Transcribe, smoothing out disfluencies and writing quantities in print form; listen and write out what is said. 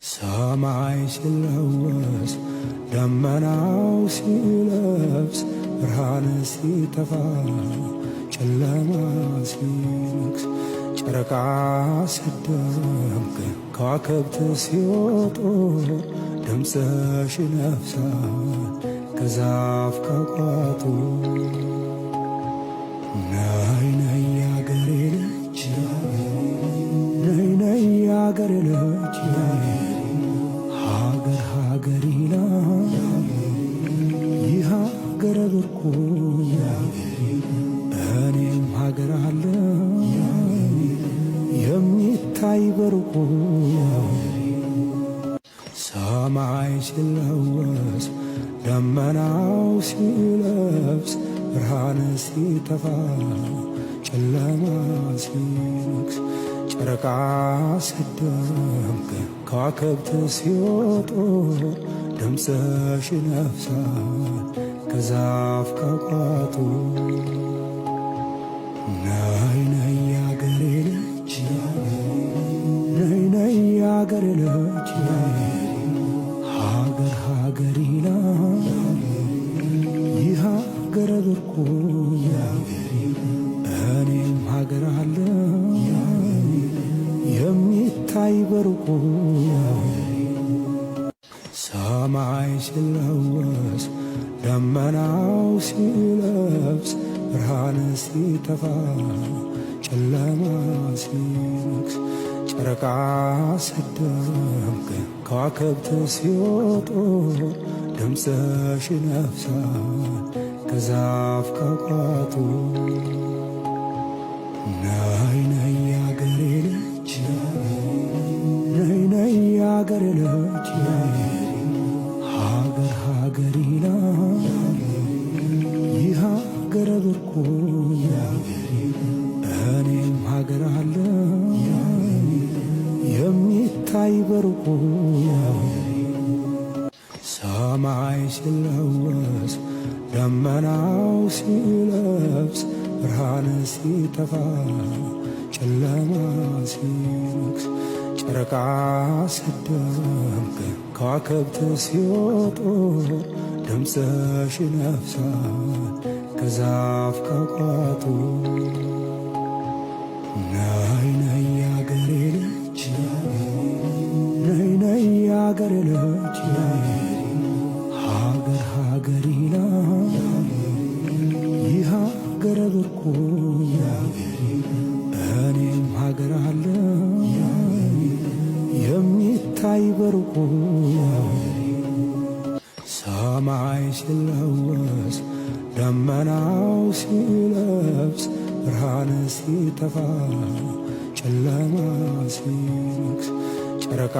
ሰማይ ሲለወስ ደመናው ሲለብስ ብርሃን ሲጠፋ ጨለማ ሲነግስ ጨረቃ ሲደምቅ ከዋክብት ሲወጡ ድምፅሽ ይነፍሳል ከዛፍ ከቋጡ። ነይ ነይ ያገሬ ልጅ ነይ ነይ ያገሬ ልጅ ሀገር ሀገር ይላል ይህ ሀገር ብርቁ እኔም ሀገር አለ የሚታይ በርቁ። ሰማይ ሲለወስ ደመናው ሲለብስ ብርሃን ሲጠፋ ጨለማ ሲነግስ ጨረቃ ሲደምቅ ከዋክብት ሲወጡ ድምፅሽ ይነፍሳል ከዛፍ ከቋጡ። ነይ ነይ ያገሬ ልጅ ነይ ነይ ያገሬ ልጅ ሀገር ሀገር ይላል ይህ ሀገር ብርቁ እኔም ሀገር አለ የሚታይ በርቁ። ሰማይ ሲለወስ ደመናው ሲለብስ ብርሃን ሲጠፋ ጨለማ ሲነግስ ጨረቃ ሲደምቅ ከዋክብት ሲወጡ ድምፅሽ ይነፍሳል ከዛፍ ከቋጡ። ነይ ነይ ያገሬ ልጅ ነይ ነይ ያገሬ ልጅ ሀገር ሀገር ይላል ይህ ሀገር ብርቁ እኔም ሀገር አለ የሚታይ በርቁ። ሰማይ ሲለወስ ደመናው ሲለብስ ብርሃን ሲጠፋ ጨለማ ሲነግስ ጨረቃ ሲደምቅ ከዋክብት ሲወጡ ድምፅሽ ይነፍሳል ከዛፍ ከቋጡ። ነይ ነይ ያገሬ ልጅ ነይ ነይ ያገሬ ልጅ ሀገር ሀገር ይላል ይህ ሀገር ብርቁ እኔም ሀገር አለ የሚታይ በርቁ። ሰማይ ሲለወስ ደመናው ሲለብስ ብርሃን ሲጠፋ ጨለማ ሲነግስ ጨረቃ